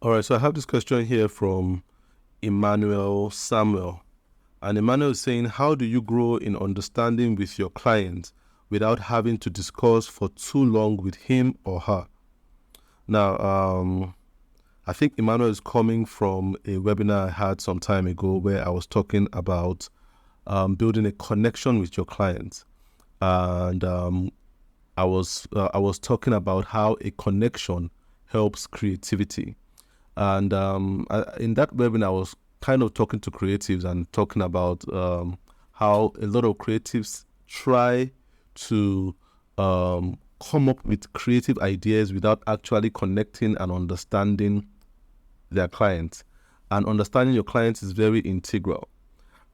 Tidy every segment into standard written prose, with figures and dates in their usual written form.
All right, so I have this question here from Emmanuel Samuel. And Emmanuel is saying, how do you grow in understanding with your client without having to discuss for too long with him or her? Now, I think Emmanuel is coming from a webinar I had some time ago where I was talking about building a connection with your client. And I was talking about how a connection helps creativity. And in that webinar, I was kind of talking to creatives and talking about how a lot of creatives try to come up with creative ideas without actually connecting and understanding their clients. And understanding your clients is very integral.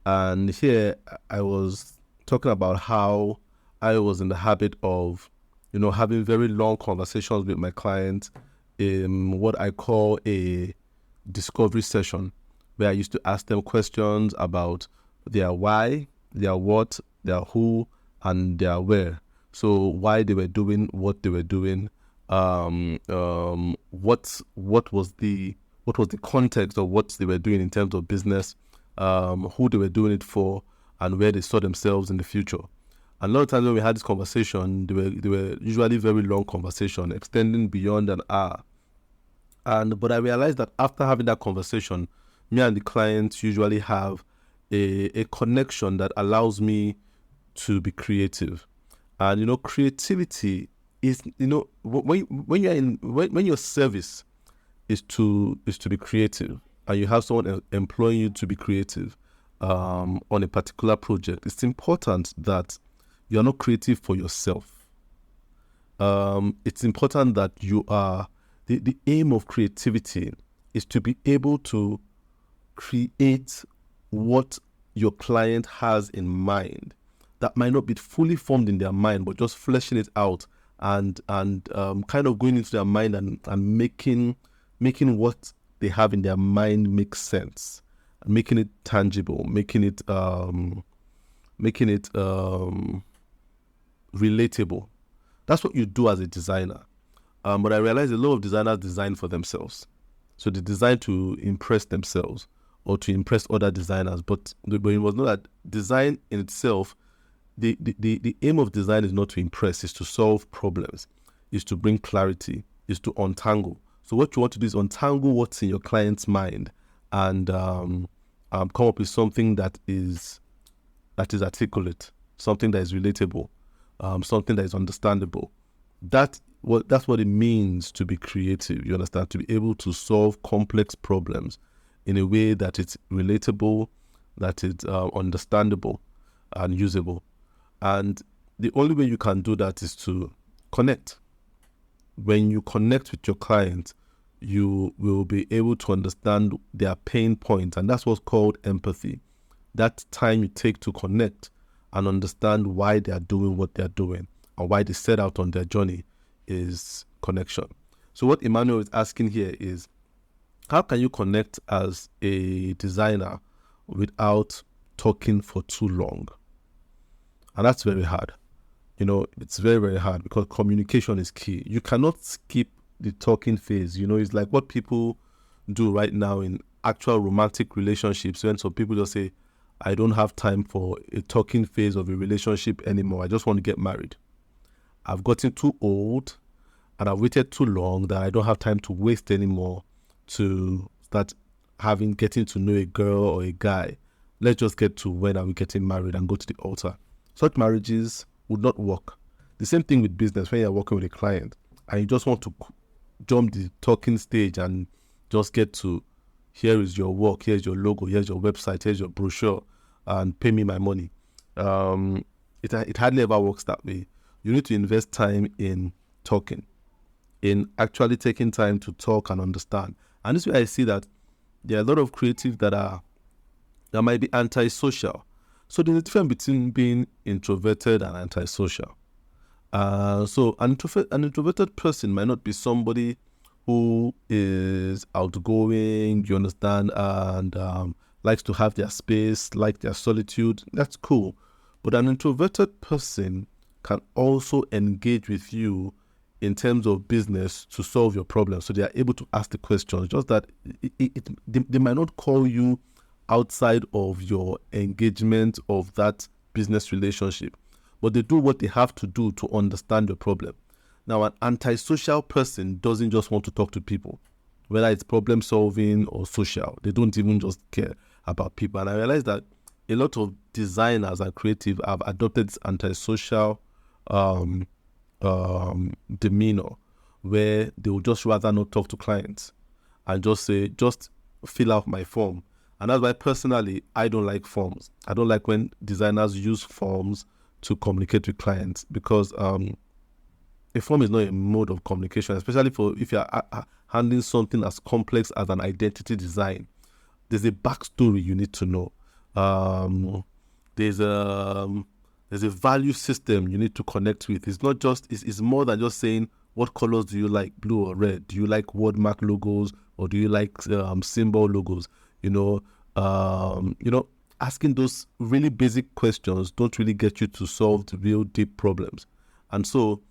And here I was talking about how I was in the habit of, having very long conversations with my clients in what I call a discovery session, where I used to ask them questions about their why, their what, their who, and their where. So why they were doing what they were doing, what was the context of what they were doing in terms of business, who they were doing it for, and where they saw themselves in the future. And a lot of times when we had this conversation, they were usually very long conversation, extending beyond an hour. But I realized that after having that conversation, me and the client usually have a connection that allows me to be creative. And creativity is, when your service is to be creative, and you have someone employing you to be creative on a particular project, it's important that you are not creative for yourself. It's important that you are. The aim of creativity is to be able to create what your client has in mind that might not be fully formed in their mind, but just fleshing it out and kind of going into their mind and making what they have in their mind make sense, and making it tangible, making it relatable. That's what you do as a designer. But I realized a lot of designers design for themselves. So they design to impress themselves or to impress other designers. But it was not that design in itself, the aim of design is not to impress, is to solve problems, is to bring clarity, is to untangle. So what you want to do is untangle what's in your client's mind and come up with something that is articulate, something that is relatable, something that is understandable. That's what it means to be creative. You understand? To be able to solve complex problems in a way that it's relatable, that it's understandable and usable. And the only way you can do that is to connect. When you connect with your client, you will be able to understand their pain point, and that's what's called empathy. That time you take to connect and understand why they are doing what they are doing and why they set out on their journey is connection. So what Emmanuel is asking here is, how can you connect as a designer without talking for too long? And that's very hard. It's very, very hard because communication is key. You cannot skip the talking phase. It's like what people do right now in actual romantic relationships, when some people just say, I don't have time for a talking phase of a relationship anymore. I just want to get married. I've gotten too old and I've waited too long that I don't have time to waste anymore to start getting to know a girl or a guy. Let's just get to when are we getting married and go to the altar. Such marriages would not work. The same thing with business. When you're working with a client and you just want to jump the talking stage and just get to, here is your work, here's your logo, here's your website, here's your brochure, and pay me my money. It hardly ever works that way. You need to invest time in talking, in actually taking time to talk and understand. And this way I see that there are a lot of creatives that might be antisocial. So there's a difference between being introverted and antisocial. So an introverted person might not be somebody who is outgoing, you understand, and likes to have their space, like their solitude. That's cool. But an introverted person can also engage with you in terms of business to solve your problem. So they are able to ask the questions, just that they might not call you outside of your engagement of that business relationship, but they do what they have to do to understand your problem. Now, an antisocial person doesn't just want to talk to people, whether it's problem solving or social. They don't even just care about people. And I realized that a lot of designers and creative have adopted this antisocial demeanor, where they would just rather not talk to clients and just say, just fill out my form. And that's why personally, I don't like forms. I don't like when designers use forms to communicate with clients, because a form is not a mode of communication, especially for if you're handling something as complex as an identity design. There's a backstory you need to know. There's a value system you need to connect with. It's not just, it's more than just saying, what colors do you like, blue or red? Do you like wordmark logos, or do you like symbol logos? Asking those really basic questions don't really get you to solve the real deep problems. And so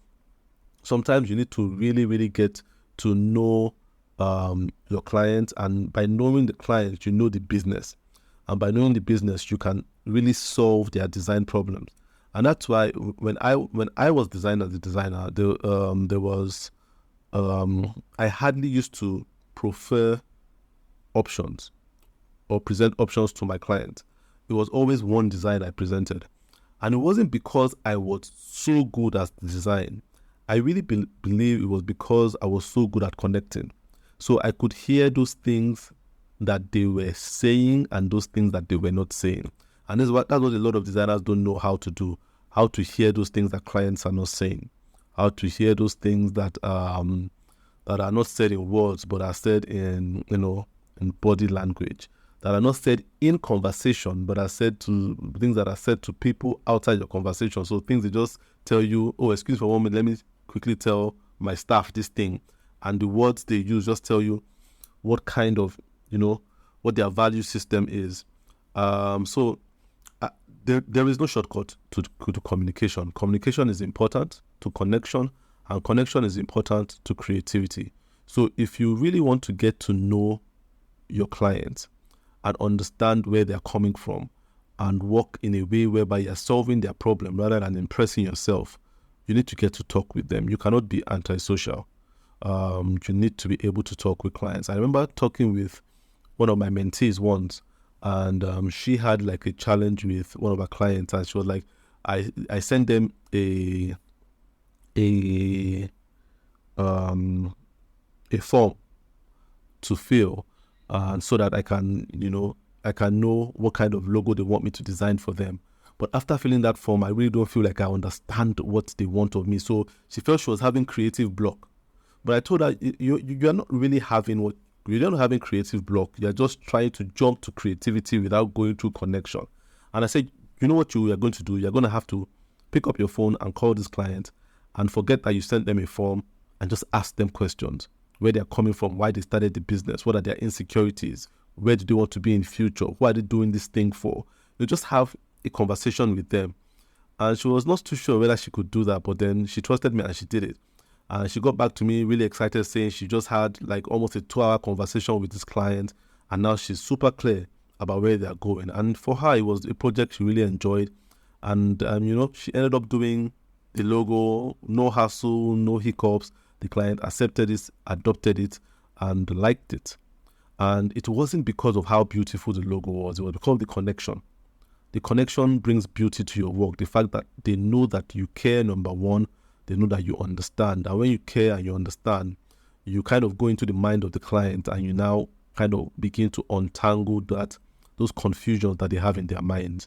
sometimes you need to really, really get to know your client, and by knowing the client, you know the business. And by knowing the business, you can really solve their design problems. And that's why when I was designing as a designer, I hardly used to prefer options or present options to my client. It was always one design I presented. And it wasn't because I was so good at the design. I really believe it was because I was so good at connecting. So I could hear those things that they were saying and those things that they were not saying. And that's what a lot of designers don't know how to do, how to hear those things that clients are not saying, how to hear those things that are not said in words, but are said in body language, that are not said in conversation, but are said to things that are said to people outside your conversation. So things they just tell you, oh, excuse me for 1 minute, let me quickly tell my staff this thing. And the words they use just tell you what kind of, what their value system is. So there is no shortcut to communication. Communication is important to connection, and connection is important to creativity. So if you really want to get to know your clients and understand where they're coming from and work in a way whereby you're solving their problem rather than impressing yourself, you need to get to talk with them. You cannot be antisocial. You need to be able to talk with clients. I remember talking with one of my mentees once, and she had like a challenge with one of her clients, and she was like, I sent them a form to fill, so that I can know what kind of logo they want me to design for them. But after filling that form, I really don't feel like I understand what they want of me. So she felt she was having creative block. But I told her, you're not really having you're not having creative block. You're just trying to jump to creativity without going through connection. And I said, you know what you are going to do? You're going to have to pick up your phone and call this client and forget that you sent them a form and just ask them questions. Where they're coming from, why they started the business, what are their insecurities, where do they want to be in future, who are they doing this thing for? You just have a conversation with them. And she was not too sure whether she could do that, but then she trusted me and she did it. And she got back to me really excited, saying she just had like almost a 2-hour conversation with this client, and now she's super clear about where they're going. And for her, it was a project she really enjoyed. And she ended up doing the logo, no hassle, no hiccups. The client accepted it, adopted it, and liked it. And it wasn't because of how beautiful the logo was. It was because of the connection. The connection brings beauty to your work. The fact that they know that you care, number one. They know that you understand. And when you care and you understand, you kind of go into the mind of the client, and you now kind of begin to untangle those confusions that they have in their minds.